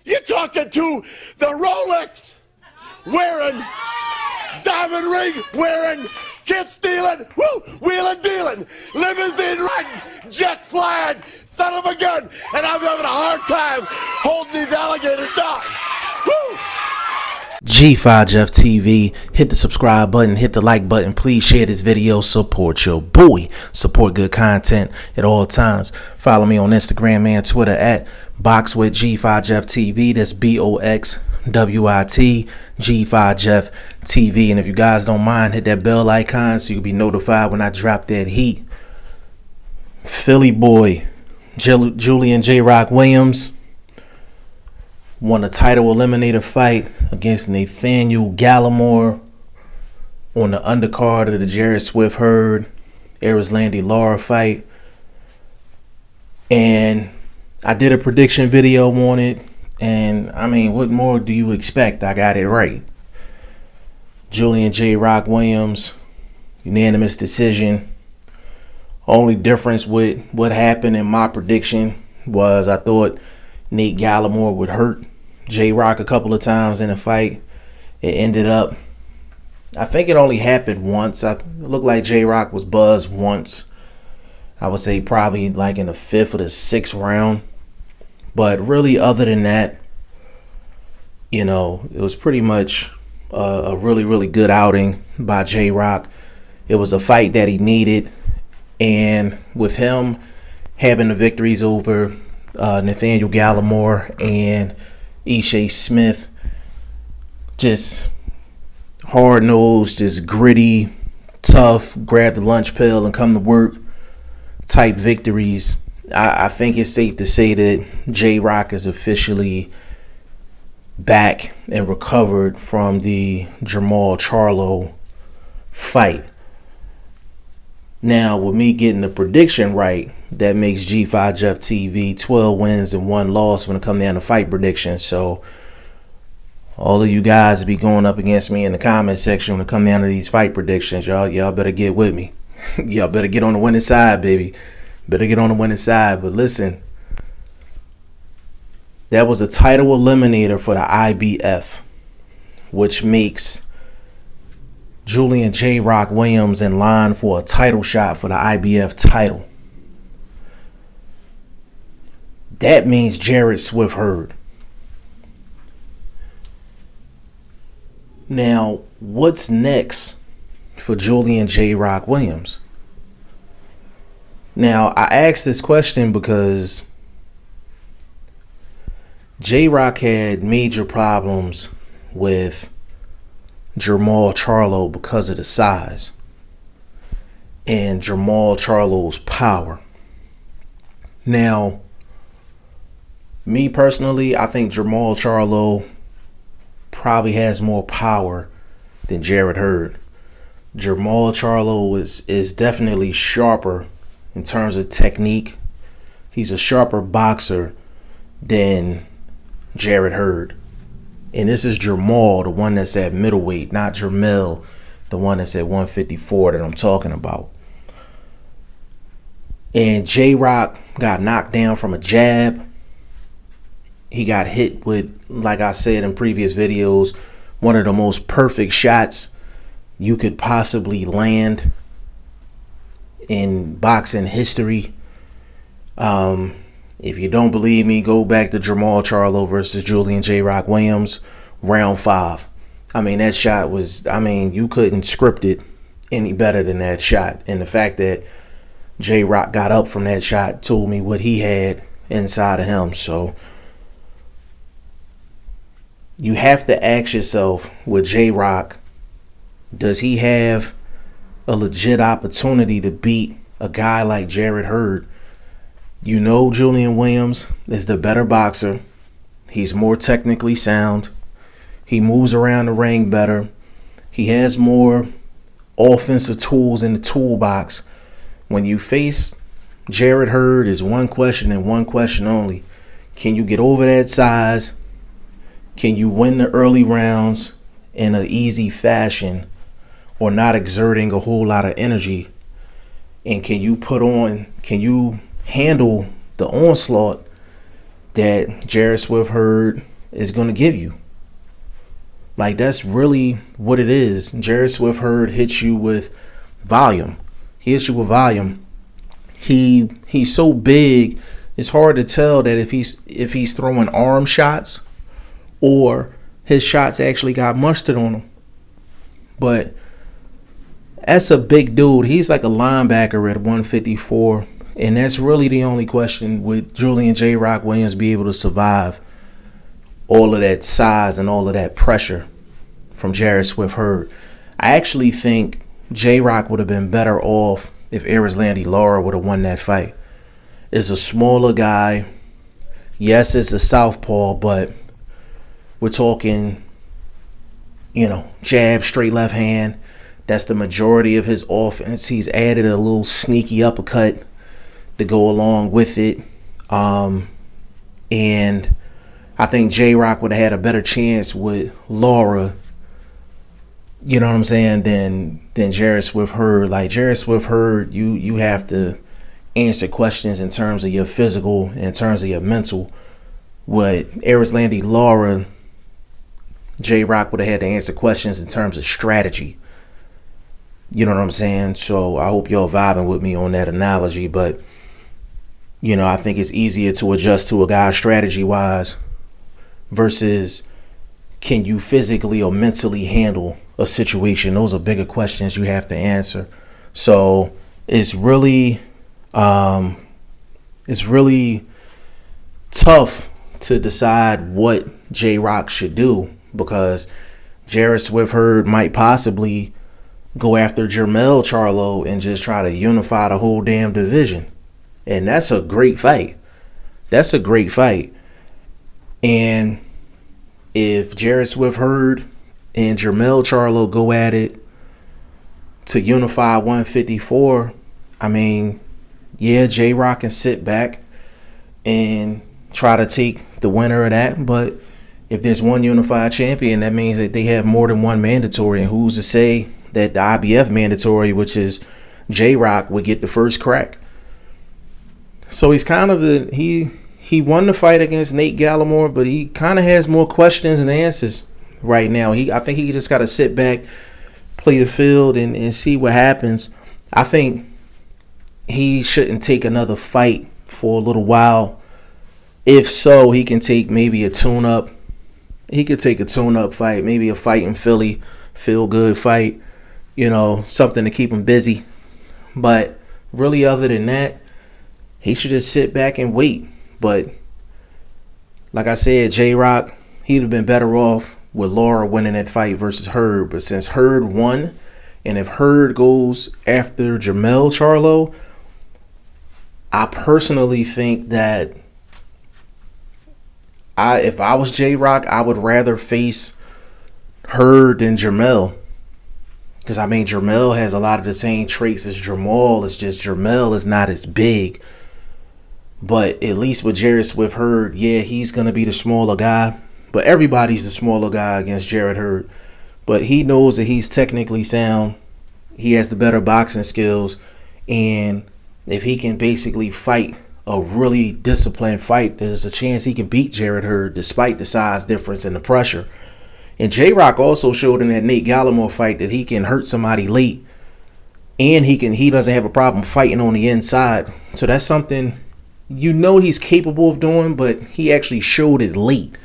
You're talking to the Rolex wearing, diamond ring wearing, kiss stealing, wheeling dealing, limousine riding, jet flying, son of a gun, and I'm having a hard time holding these alligators down. Woo! G5 Jeff TV, hit the subscribe button, hit the like button, please share this video, support your boy, support good content at all times. Follow me on Instagram and Twitter at BoxWithG5 Jeff TV, that's BOXWIT G5 Jeff TV. And if you guys don't mind, hit that bell icon so you'll be notified when I drop that heat. Philly boy Julian Jroc Williams won a title eliminator fight against Nathaniel Gallimore on the undercard of the Jarrett Swift Hurd Landy Lara fight. And I did a prediction video on it, and I mean, what more do you expect? I got it right. Julian Jroc Williams, unanimous decision. Only difference with what happened in my prediction was I thought Nate Gallimore would hurt Jroc a couple of times in the fight. It ended up, I think it only happened once. It looked like Jroc was buzzed once. I would say probably like in the 5th or the 6th round. But really, other than that, you know, it was pretty much a really, really good outing by Jroc. It was a fight that he needed. And with him having the victories over Nathaniel Gallimore and Ishe Smith, just hard-nosed, just gritty, tough, grab the lunch pail and come to work type victories, I think it's safe to say that Jroc is officially back and recovered from the Charlo fight. Now, with me getting the prediction right, that makes G5 Jeff TV 12 wins and 1 loss when it comes down to fight predictions. So, all of you guys be going up against me in the comment section when it comes down to these fight predictions. Y'all better get with me. Y'all better get on the winning side, baby. Better get on the winning side. But listen, that was a title eliminator for the IBF, which makes Julian Jroc Williams in line for a title shot for the IBF title. That means Jarrett Swift Hurd. Now, what's next for Julian Jroc Williams? Now, I asked this question because Jroc had major problems with Jermall Charlo because of the size and Jermall Charlo's power. Now, me personally, I think Jermall Charlo probably has more power than Jarrett Hurd. Jermall Charlo is definitely sharper in terms of technique. He's a sharper boxer than Jarrett Hurd. And this is Jermall, the one that's at middleweight, not Jermell, the one that's at 154 that I'm talking about. And Jroc got knocked down from a jab. He got hit with, like I said in previous videos, one of the most perfect shots you could possibly land in boxing history. If you don't believe me, go back to Jermall Charlo versus Julian Jroc Williams, round 5. I mean, that shot was, you couldn't script it any better than that shot. And the fact that Jroc got up from that shot told me what he had inside of him. So you have to ask yourself, with Jroc, does he have a legit opportunity to beat a guy like Jarrett Hurd? You know, Julian Williams is the better boxer. He's more technically sound. He moves around the ring better. He has more offensive tools in the toolbox. When you face Jarrett Hurd, is one question and one question only. Can you get over that size? Can you win the early rounds in an easy fashion or not exerting a whole lot of energy? And can you handle the onslaught that Jarrett Swift Hurd is going to give you. Like, that's really what it is. Jarrett Swift Hurd hits you with volume. He hits you with volume. He's so big, it's hard to tell that if he's throwing arm shots or his shots actually got mustard on him. But that's a big dude. He's like a linebacker at 154. And that's really the only question. Would Julian Jroc Williams be able to survive all of that size and all of that pressure from Jarrett Swift Hurd? I actually think Jroc would have been better off if Lara would have won that fight. It's a smaller guy. Yes, it's a southpaw, but we're talking, jab, straight left hand. That's the majority of his offense. He's added a little sneaky uppercut to go along with it. And I think Jroc would have had a better chance with Lara, you know what I'm saying, than Jarrett Swift Hurd. Like, Jarrett Swift Hurd, you have to answer questions in terms of your physical, in terms of your mental. With Lara, Jroc would have had to answer questions in terms of strategy. You know what I'm saying? So I hope y'all vibing with me on that analogy. But, I think it's easier to adjust to a guy strategy-wise versus can you physically or mentally handle a situation. Those are bigger questions you have to answer. So it's really tough to decide what Jroc should do, because Jarrett Swift Hurd might possibly go after Charlo and just try to unify the whole damn division. And that's a great fight. And if Jarrett Swift Hurd and Charlo go at it to unify 154, Jroc can sit back and try to take the winner of that. But if there's one unified champion, that means that they have more than one mandatory. And who's to say that the IBF mandatory, which is Jroc, would get the first crack? So he's kind of he won the fight against Nate Gallimore, but he kind of has more questions than answers right now. I think he just got to sit back, play the field, and see what happens. I think he shouldn't take another fight for a little while. If so, he can take maybe a tune-up. He could take a tune-up fight, maybe a fight in Philly, feel-good fight, something to keep him busy. But really, other than that, he should just sit back and wait. But like I said, Jroc, he'd have been better off with Lara winning that fight versus Hurd. But since Hurd won, and if Hurd goes after Charlo, I personally think that if I was Jroc, I would rather face Hurd than Jermell. Because, Jermell has a lot of the same traits as Jermall. It's just Jermell is not as big. But at least with Jarrett Swift Hurd, he's going to be the smaller guy. But everybody's the smaller guy against Jarrett Hurd. But he knows that he's technically sound. He has the better boxing skills. And if he can basically fight a really disciplined fight, there's a chance he can beat Jarrett Hurd despite the size difference and the pressure. And Jroc also showed in that Nate Gallimore fight that he can hurt somebody late. And he doesn't have a problem fighting on the inside. So that's something he's capable of doing, but he actually showed it late.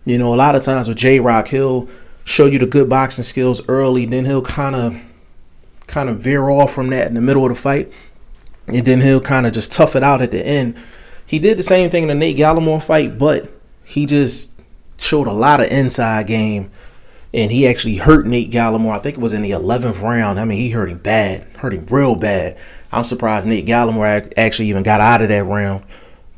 A lot of times with Jroc, he'll show you the good boxing skills early, then he'll kind of veer off from that in the middle of the fight, and then he'll kind of just tough it out at the end. He did the same thing in the Nate Gallimore fight, but he just showed a lot of inside game, and he actually hurt Nate Gallimore. I think it was in the 11th round. He hurt him bad, hurt him real bad. I'm surprised Nate Gallimore actually even got out of that round.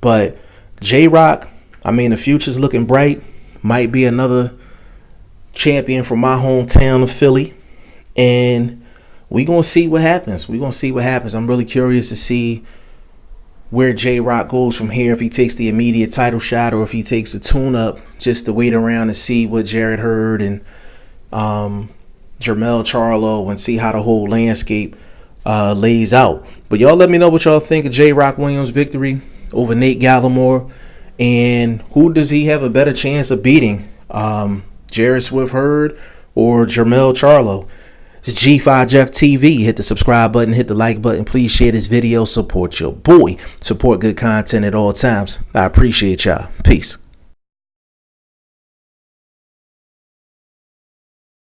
But Jroc, the future's looking bright. Might be another champion from my hometown of Philly. And we're going to see what happens. I'm really curious to see where Jroc goes from here, if he takes the immediate title shot or if he takes a tune-up just to wait around and see what Jarrett Hurd and Charlo and see how the whole landscape lays out. But y'all let me know what y'all think of Jroc Williams' victory over Nate Gallimore. And who does he have a better chance of beating? Jarrett Swift Hurd or Jermell Charlo? It's G5 Jeff TV. Hit the subscribe button, hit the like button. Please share this video. Support your boy. Support good content at all times. I appreciate y'all. Peace.